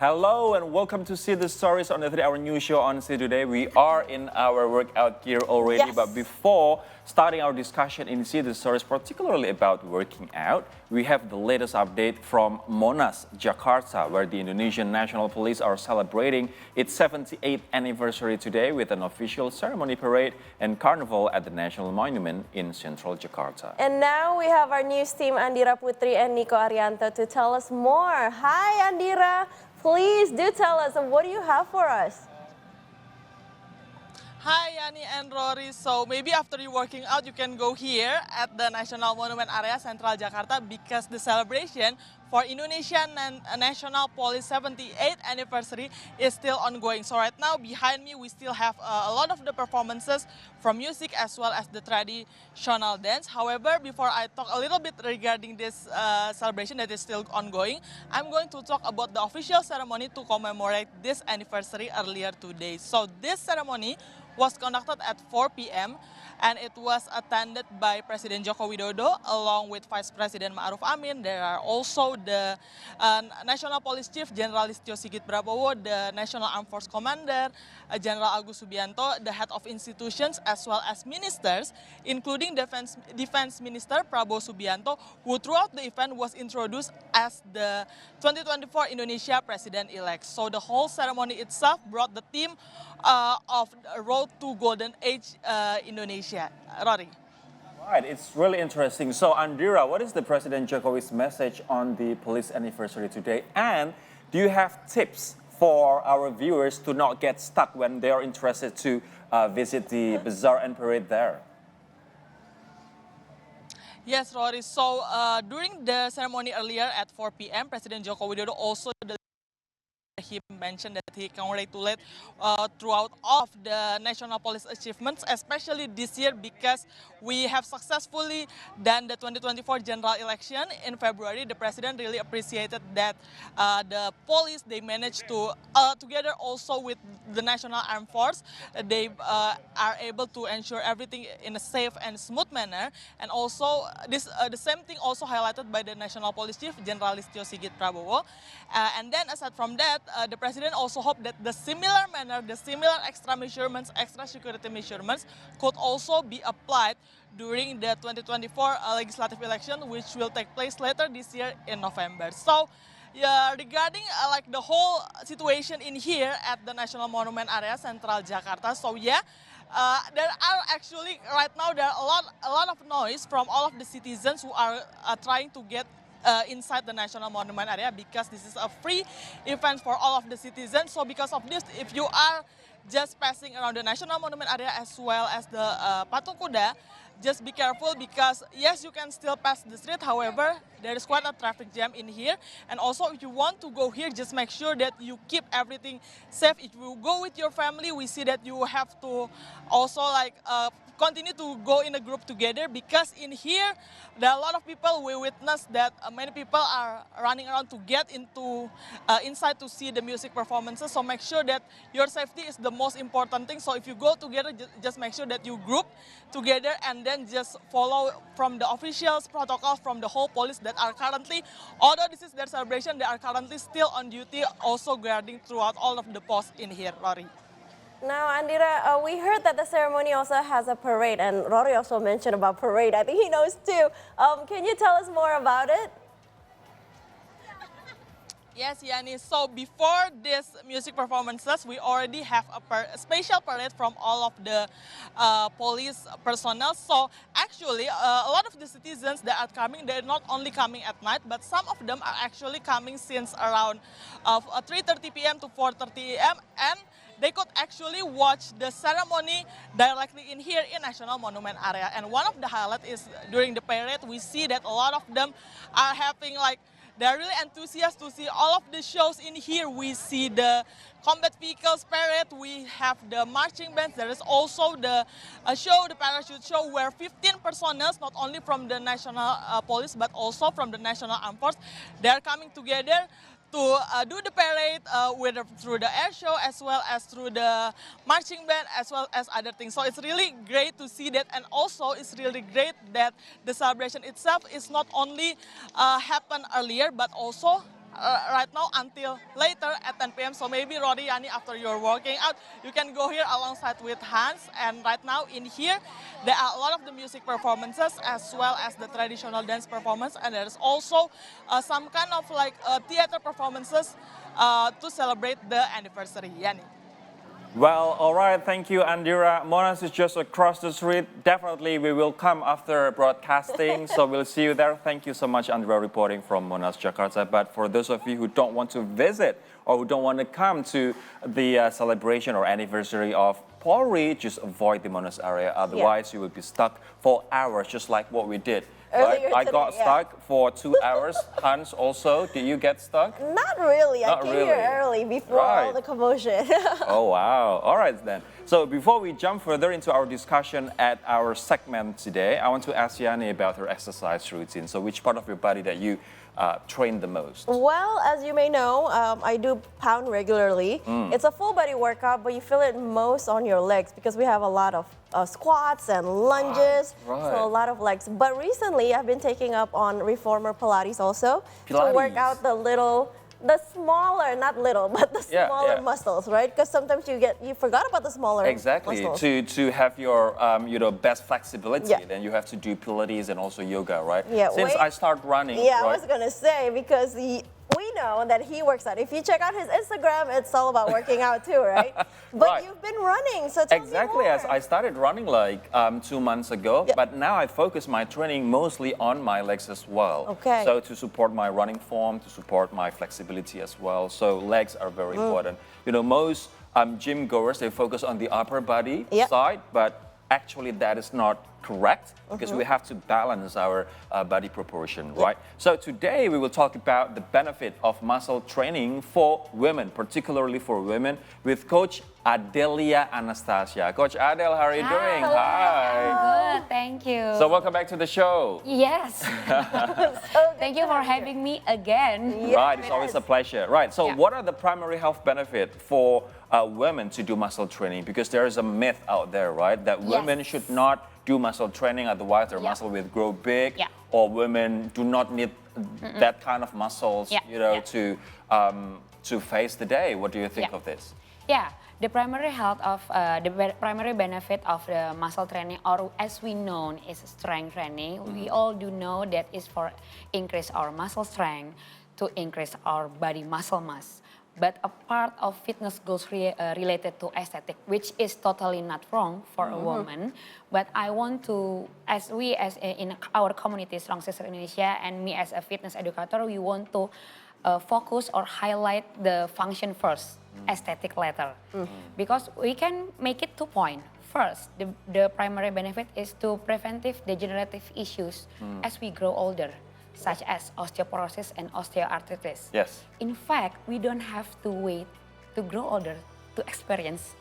Hello and welcome to See the Stories on the 3-hour news show on See Today. We are in our workout gear already, Yes. but before starting our discussion in See the Stories, particularly about working out, we have the latest update from Monas, Jakarta, where the Indonesian National Police are celebrating its 78th anniversary today with an official ceremony parade and carnival at the National Monument in central Jakarta. And now we have our news team Andira Putri and Nico Arianto to tell us more. Hi Andira, please do tell us, what do you have for us? Hi Yani and Rory, so maybe after you working out you can go here at the National Monument area Central Jakarta because the celebration for Indonesian National Police 78th anniversary is still ongoing. So right now behind me we still have a lot of the performances from music as well as the traditional dance. However, before I talk a little bit regarding this celebration that is still ongoing, I'm going to talk about the official ceremony to commemorate this anniversary earlier today. So this ceremony was conducted at 4 p.m. and it was attended by President Joko Widodo along with Vice President Ma'ruf Amin. There are also the National Police Chief General Listio Sigit Prabowo, the National Armed Force Commander General Agus Subianto, the head of institutions as well as ministers, including Defense Minister Prabowo Subianto, who throughout the event was introduced as the 2024 Indonesia President-elect. So the whole ceremony itself brought the theme of Road to Golden Age Indonesia. Rory. Right, it's really interesting. So, Andira, what is the President Jokowi's message on the police anniversary today? And do you have tips for our viewers to not get stuck when they are interested to visit the bazaar and parade there? Yes, Rory. So during the ceremony earlier at 4 p.m., President Joko Widodo also he mentioned that he congratulated throughout all of the national police achievements, especially this year because we have successfully done the 2024 general election in February. The president really appreciated that the police, they managed to, together also with the National Armed Force, they are able to ensure everything in a safe and smooth manner. And also, this the same thing also highlighted by the National Police Chief, General Listio Sigit Prabowo. And then aside from that, the president also hoped that the similar manner, the similar extra measurements, extra security measurements could also be applied during the 2024 legislative election, which will take place later this year in November. So, yeah, regarding like the whole situation in here at the National Monument area, Central Jakarta. So yeah, there are actually right now there are a lot of noise from all of the citizens who are trying to get inside the National Monument area because this is a free event for all of the citizens. So because of this, if you are just passing around the National Monument area as well as the Patung Kuda, just be careful because yes, you can still pass the street. However, there is quite a traffic jam in here. And also if you want to go here, just make sure that you keep everything safe. If you go with your family, we see that you have to also like continue to go in a group together because in here there are a lot of people. We witness that many people are running around to get into inside to see the music performances. So make sure that your safety is the most important thing. So if you go together, just make sure that you group together and then just follow from the officials protocols from the whole police that are currently, although this is their celebration, they are currently still on duty, also guarding throughout all of the posts in here, Rory. Now, Andira, we heard that the ceremony also has a parade, and Rory also mentioned about parade. I think he knows too. Can you tell us more about it? Yes, Yani. So before this music performances, we already have a special parade from all of the police personnel. So actually, a lot of the citizens that are coming, they're not only coming at night, but some of them are actually coming since around 3:30 p.m. to 4:30 a.m. and they could actually watch the ceremony directly in here in National Monument area. And one of the highlights is during the parade, we see that a lot of them are having like, they're really enthusiastic to see all of the shows in here. We see the combat vehicles parade, we have the marching bands, there is also the show, the parachute show, where 15 personnel, not only from the National Police, but also from the National Armed Force, they are coming together to do the parade through the air show as well as through the marching band as well as other things. So it's really great to see that, and also it's really great that the celebration itself is not only happened earlier but also right now until later at 10 p.m. So maybe Rory, Yani, after you're working out, you can go here alongside with Hans. And right now in here, there are a lot of the music performances as well as the traditional dance performance. And there's also some kind of like theater performances to celebrate the anniversary. Yani. Well, all right, thank you, Andira. Monas is just across the street. Definitely, we will come after broadcasting, so we'll see you there. Thank you so much, Andira, reporting from Monas, Jakarta. But for those of you who don't want to visit or who don't want to come to the celebration or anniversary of Polri, just avoid the Monas area. Otherwise, you will be stuck for hours, just like what we did. Right? Earlier I got today, yeah. stuck for 2 hours. Hans also, did you get stuck? Not really. Not I came really. here early before all Right. the commotion. Oh, wow. All right, then. So before we jump further into our discussion at our segment today, I want to ask Yani about her exercise routine. So which part of your body that you train the most? Well, as you may know, I do pound regularly. It's a full body workout, but you feel it most on your legs because we have a lot of squats and lunges, Right. so a lot of legs. But recently, I've been taking up on reformer Pilates also to work Pilates. out the smaller, not little, but the Yeah, smaller yeah. muscles, right? Because sometimes you forgot about the smaller Exactly. muscles. To have your best flexibility, Yeah. then you have to do Pilates and also yoga, right? Yeah, Since I start running, Yeah, I right? was gonna say because we know that he works out. If you check out his Instagram, it's all about working out too, right? But Right. you've been running, so tell Exactly, me more. as I started running like 2 months ago, Yeah. but now I focus my training mostly on my legs as well. Okay. So to support my running form, to support my flexibility as well. So legs are very important. Most gym goers, they focus on the upper body Yeah. side, but actually that is not correct because we have to balance our body proportion, right? So today we will talk about the benefit of muscle training for women, particularly for women, with Coach Adelia Anastasia. Coach Adele, how are you doing? Hi. Good, thank you. So welcome back to the show. Yes, So thank you for having me again. Right, it's always a pleasure. Right, so Yeah. what are the primary health benefits for women to do muscle training? Because there is a myth out there, right, that women Yes. should not do muscle training, otherwise their Yeah. muscle will grow big, Yeah. or women do not need that kind of muscles, Yeah, yeah. to face the day. What do you think Yeah. of this? Yeah, the primary health of primary benefit of the muscle training, or as we know, is strength training. We all do know that is for increase our muscle strength, to increase our body muscle mass. But a part of fitness goals related to aesthetic, which is totally not wrong for a woman. But I want to, in our community, Strong Sister Indonesia, and me as a fitness educator, we want to focus or highlight the function first, aesthetic later. Because we can make it 2 points. First, the primary benefit is to preventive degenerative issues as we grow older, such as osteoporosis and osteoarthritis. Yes. In fact, we don't have to wait to grow older to experience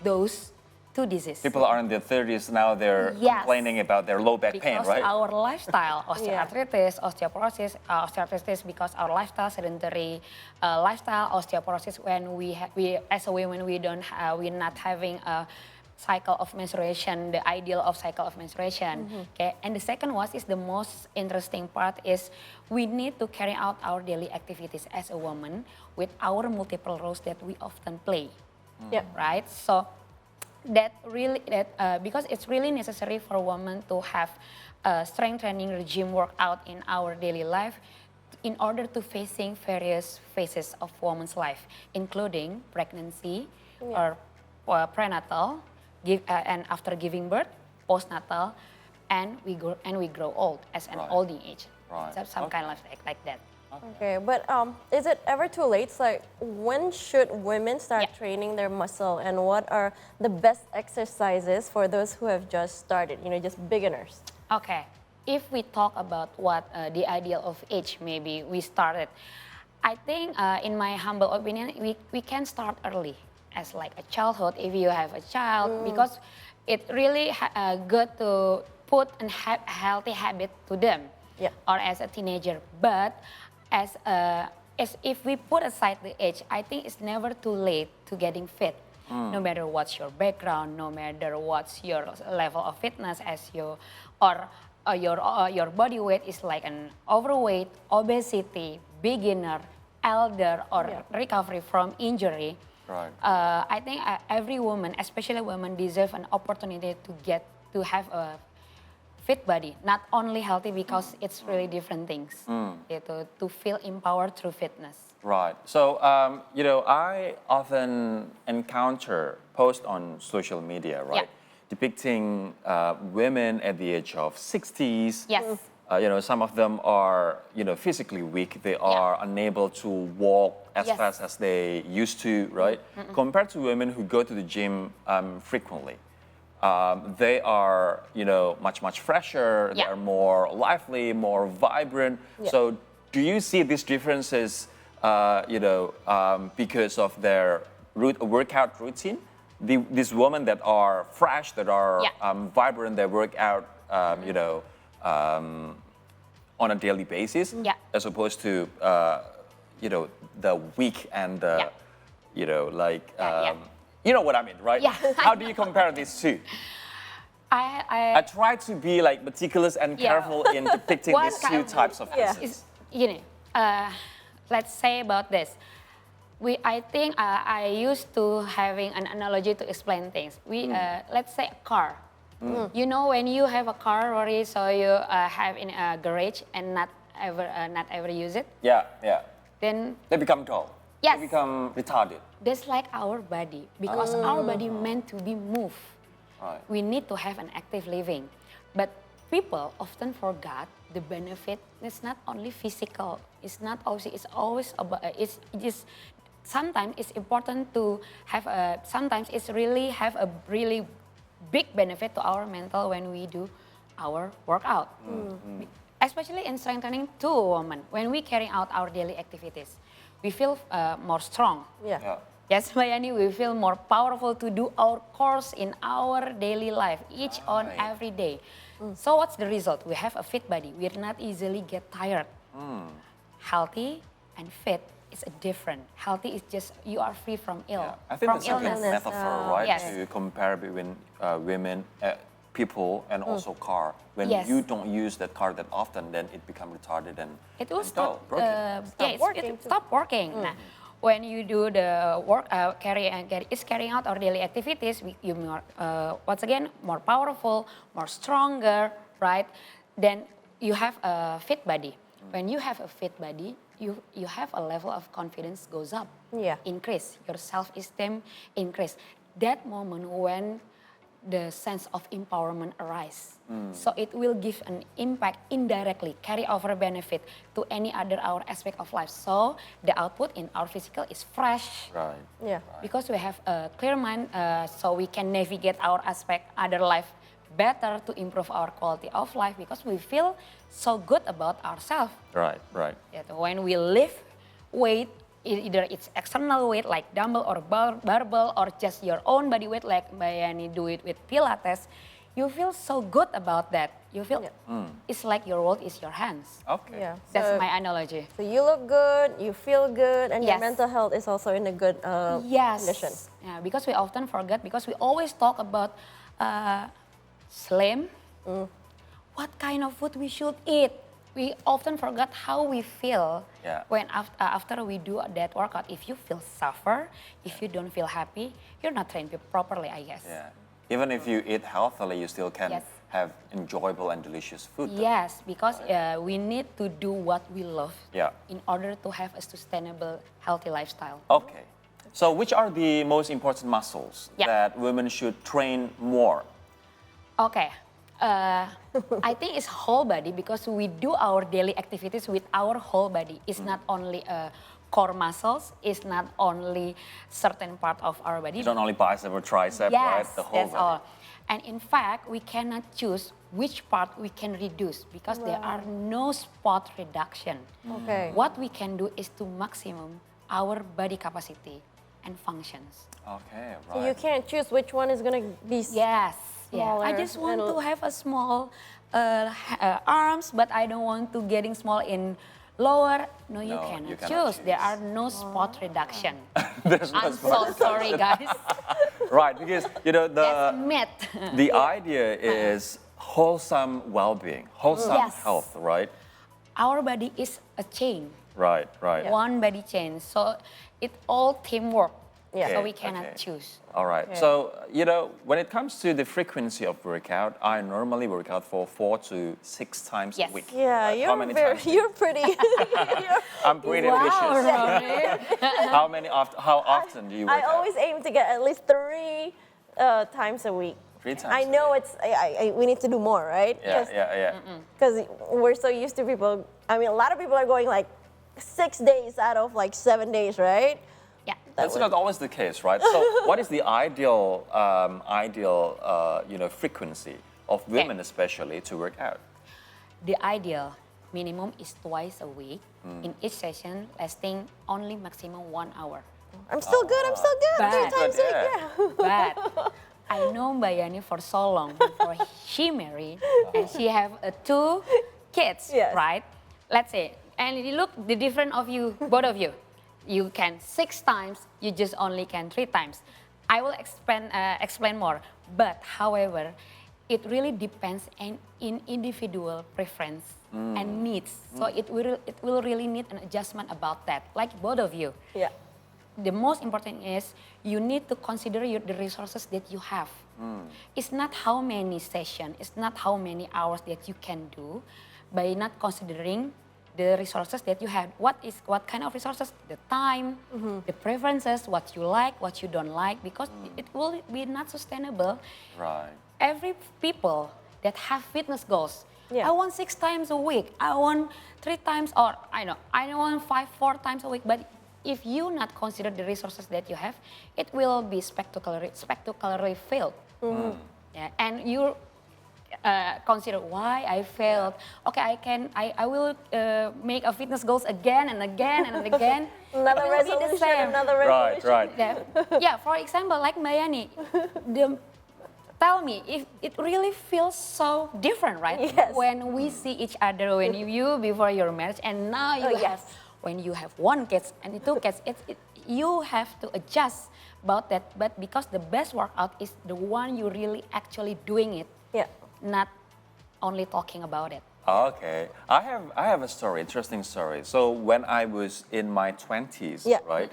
those 2 diseases. People are in their 30s now, they're Yes. complaining about their low back pain, Because right? our lifestyle, osteoarthritis, osteoporosis, osteoarthritis because our lifestyle, sedentary lifestyle, osteoporosis when we as a women we're not having a cycle of menstruation, the ideal of cycle of menstruation. Okay, and the second one is the most interesting part is we need to carry out our daily activities as a woman with our multiple roles that we often play. Yeah. Right? So because it's really necessary for women to have a strength training regime workout in our daily life in order to facing various phases of woman's life, including pregnancy or prenatal, and after giving birth, postnatal, and we grow old as an Right. olding age. Right. So some kind of like that. Okay, but is it ever too late? It's like, when should women start Yeah. training their muscle, and what are the best exercises for those who have just started, just beginners? Okay, if we talk about what the ideal of age maybe we started, I think in my humble opinion, we can start early as like a childhood if you have a child, because it really good to put a healthy habit to them, Yeah. or as a teenager. But as if we put aside the age, I think it's never too late to getting fit. No matter what's your background, no matter what's your level of fitness, your body weight is like an overweight, obesity, beginner, elder or recovery from injury, Right. I think every woman, especially women, deserve an opportunity to have a fit body, not only healthy because it's really different things. To feel empowered through fitness. Right. So, I often encounter posts on social media, right? Yeah. Depicting women at the age of 60s. Yes. Some of them are, physically weak. They are unable to walk as Yes. fast as they used to, right? Compared to women who go to the gym frequently. They are, much fresher. They Yeah. are more lively, more vibrant. Yeah. So, do you see these differences, because of their workout routine? These women that are fresh, that are Yeah. vibrant, they work out, on a daily basis, Yeah. as opposed to, the weak and the, Yeah. you know what I mean, right? Yeah. How do you compare these two? I try to be like meticulous and Yeah. careful in depicting One these kind two of- types of Yeah. faces. Let's say about this. I think I used to having an analogy to explain things. Let's say a car. You know, when you have a car, Rory, so you have in a garage and not ever use it, Yeah, yeah. then They become dull. Yes. They become retarded. that's like our body because our body meant to be moved. Right. We need to have an active living, but people often forgot the benefit. It's not only physical. It's not also. It's always about. It's just. Sometimes it's important to have a. Sometimes it's really have a really big benefit to our mental when we do our workout. Especially in strengthening to a woman. When we carry out our daily activities, we feel more strong. Yeah. Yeah. Yes, Mayani, we feel more powerful to do our course in our daily life, each on Right. every day. So what's the result? We have a fit body. We're not easily get tired. Healthy and fit is a different. Healthy is just you are free from Yeah. I think from that's a good illness. metaphor, right? Yes. To compare between women, people, and also car. When Yes. you don't use that car that often, then it becomes retarded and It will and dull, stop. broken. working It too. stop working. Nah, when you do the work, carrying out our daily activities, you more once again more powerful, more stronger, right? Then you have a fit body. When you have a fit body, you have a level of confidence goes up, Yeah. increase your self-esteem, increase. That moment when the sense of empowerment arise. So it will give an impact indirectly, carry over benefit to any other our aspect of life. So the output in our physical is fresh Right. Yeah. because we have a clear mind, so we can navigate our aspect other life better to improve our quality of life because we feel so good about ourselves. Right. Right. When we lift weight, either it's external weight like dumbbell or barbell or just your own body weight like Bayani do it with Pilates, you feel so good about that. You feel it's like your world is your hands. Okay. Yeah. That's So- my analogy. So you look good, you feel good, and your Yes. mental health is also in a good Yes. condition. Yeah, because we often forget because we always talk about slim. What kind of food we should eat? We often forget how we feel Yeah. when after we do that workout. If you feel suffer, if you don't feel happy, you're not trained properly, I guess. Yeah. Even if you eat healthily, you still can Yes. have enjoyable and delicious food. though. Yes, because we need to do what we love Yeah. in order to have a sustainable, healthy lifestyle. Okay. So, which are the most important muscles Yeah. that women should train more? Okay. I think it's whole body because we do our daily activities with our whole body. It's not only core muscles, it's not only certain part of our body. It's not only bicep or tricep, Yes, right? The whole that's body. all. And in fact, we cannot choose which part we can reduce because there are no spot reduction. Okay. What we can do is to maximum our body capacity and functions. Okay, right. So you can't choose which one is gonna be. Yes. Yeah. I Smaller just want and- to have a small arms, but I don't want to getting small in lower. No, you No, cannot you cannot choose. There choose. are no spot reduction. There's no I'm spot. so sorry, guys. Right, because That's myth. the idea is wholesome well-being, wholesome Yes. health, right? Our body is a chain. Right, right. one body change. So it all teamwork. Yeah. So Okay, we cannot okay. choose. All right. Okay. So, when it comes to the frequency of workout, I normally work out for 4 to 6 times Yes. a week. Yeah, Right? How you're many very, times do you- you're pretty. I'm pretty Wow, ambitious. Ronnie. How often do you work I out? always aim to get at least 3 times a week. 3 times I a know week. we need to do more, right? Yeah, yeah. Because we're so used to people. I mean, a lot of people are going like 6 days out of like 7 days, right? Yeah. That's not always the case, right? So, what is the ideal, frequency of women, especially, to work out? The ideal minimum is twice a week in each session lasting only maximum 1 hour. I'm still good. I'm still good. Bad. 3 times a week. Yeah. Yeah. But I know Mbak Yani for so long before she married and she have 2 kids, Yes. right? Let's say, and you look the difference of you, both of you. You can 6 times, you just only can 3 times. I will explain more. But however, it really depends in individual preference and needs. So it will really need an adjustment about that, like both of you. Yeah. The most important is you need to consider the resources that you have. It's not how many sessions, it's not how many hours that you can do, by not considering the resources that you have. What kind of resources? The time, the preferences, what you like, what you don't like, because it will be not sustainable. Right. Every people that have fitness goals, Yeah. I want 6 times a week, I want 3 times, or I want 4 times a week, but if you not consider the resources that you have, it will be spectacularly failed. Yeah, and you consider why I failed. Okay, I will make a fitness goals again and again and again. Another It will be the resolution. same. Another Right, resolution. right. Yeah, for example, like Mbak Yani, tell me if it really feels so different, right? Yes. When we see each other, when you before your marriage, and now you Oh, have, yes. when you have 1 kid and 2 kids, you have to adjust about that. But because the best workout is the one you really actually doing it, Yeah. not only talking about it. Okay, I have a story, interesting story. So when I was in my 20s, Yeah. right,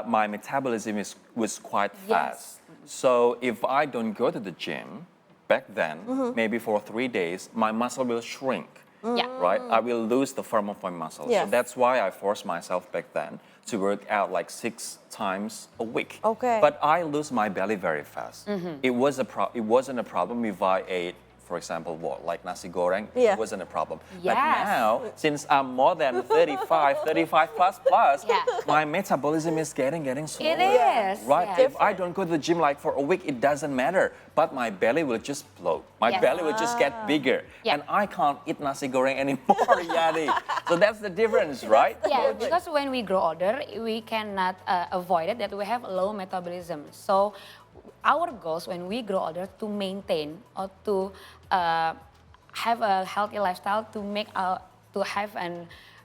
my metabolism was quite Yes. fast. So if I don't go to the gym back then, maybe for 3 days, my muscle will shrink. Yeah. Right, I will lose the form of my muscle. Yes. So that's why I forced myself back then to work out like 6 times a week. Okay. But I lose my belly very fast. It wasn't a problem if I ate, for example, like nasi goreng. Yeah. It wasn't a problem. But Yes. now, since I'm more than 35 plus, Yeah. my metabolism is getting slower. It is. Right. yeah. If I don't go to the gym like for a week, it doesn't matter. But my belly will just bloat. My Yes. belly will just get bigger. Yeah. And I can't eat nasi goreng anymore, Yani. So that's the difference, right? Yeah, because when we grow older, we cannot avoid it that we have low metabolism. So our goals when we grow older to maintain or to have a healthy lifestyle, to have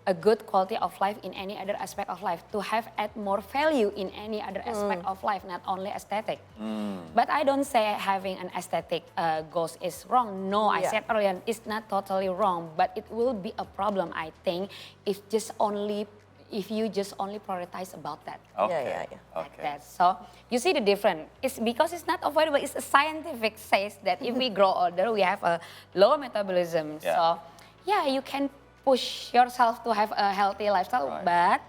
a good quality of life in any other aspect of life, to have add more value in any other aspect of life, not only aesthetic. But I don't say having an aesthetic goals is wrong. No, I Yeah. said earlier, it's not totally wrong, but it will be a problem, I think, if you just only prioritize about that. Okay. yeah. Like Okay. that. So you see the difference. It's because it's not avoidable. It's a scientific says that if we grow older, we have a low metabolism. Yeah. So yeah, you can push yourself to have a healthy lifestyle, Right. but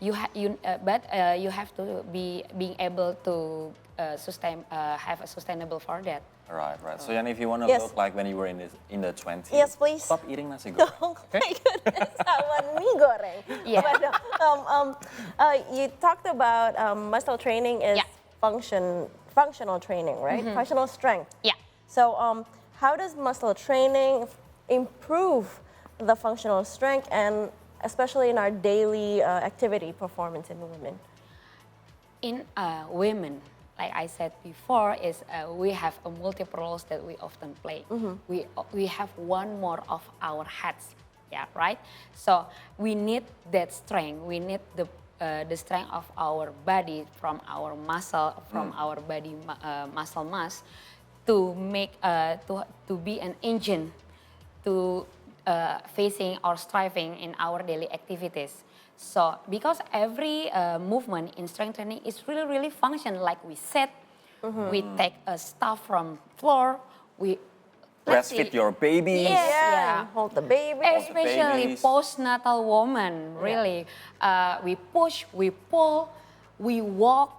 you have to be being able to have a sustainable for that. Right. So, Yani, if you want to Yes. look like when you were in the 20s, Yes, please. stop eating nasi goreng. Oh my goodness, I want mie goreng. Yeah. But, you talked about muscle training is Yeah. functional training, right? Functional strength. Yeah. So how does muscle training improve the functional strength and especially in our daily activity performance in women? In women, like I said before, is we have a multiple roles that we often play. We have one more of our heads, yeah, right? So we need that strength. We need the strength of our body from our muscle, from our body muscle mass, to make to be an engine to facing or striving in our daily activities. So because every movement in strength training is really, really function. Like we sit, we take a stuff from floor, we let's Breastfeed see. your babies. Yes. Yeah, Yeah. and hold the baby. Especially babies. postnatal woman, really. We push, we pull, we walk.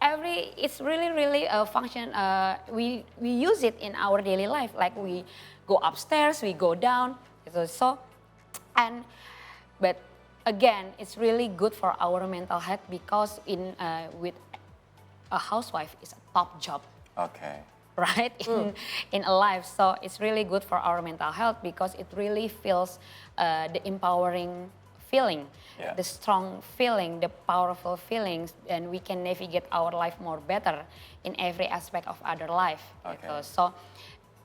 It's really, really a function. We use it in our daily life. Like we go upstairs, we go down. But again, it's really good for our mental health because with a housewife is a top job. Okay. Right in a life, so it's really good for our mental health because it really feels the empowering feeling, Yeah. the strong feeling, the powerful feelings, and we can navigate our life more better in every aspect of our life. Okay. Gitu. So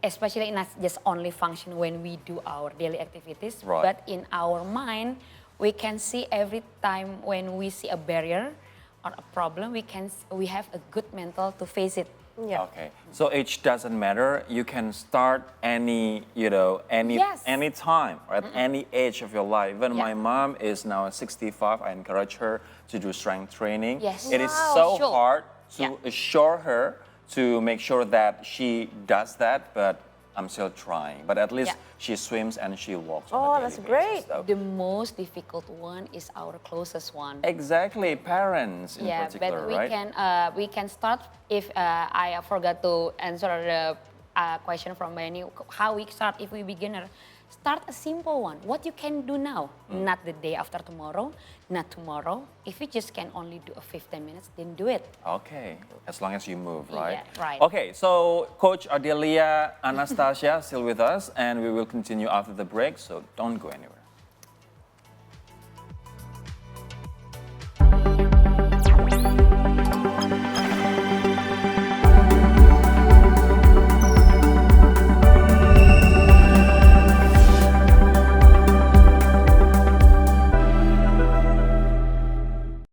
especially not just only function when we do our daily activities, Right. but in our mind we can see every time when we see a barrier or a problem, we have a good mental to face it. Yeah. Okay. So age doesn't matter. You can start any Yes. any time or at any age of your life. Even Yeah. my mom is now 65. I encourage her to do strength training. Yes. It is Wow. so Sure. hard to Yeah. assure her to make sure that she does that, but I'm still trying. But at least Yeah. she swims and she walks. Oh, on a daily that's basis, great. though. The most difficult one is our closest one. Exactly, parents in Yeah, particular, but right? we can start if I forgot to answer the question from Benny. How we start if we beginner? Start a simple one. What you can do now, not the day after tomorrow, not tomorrow. If you just can only do a 15 minutes, then do it. Okay, as long as you move, right? Yeah, right. Okay, so Coach Adelia Anastasia still with us, and we will continue after the break, so don't go anywhere.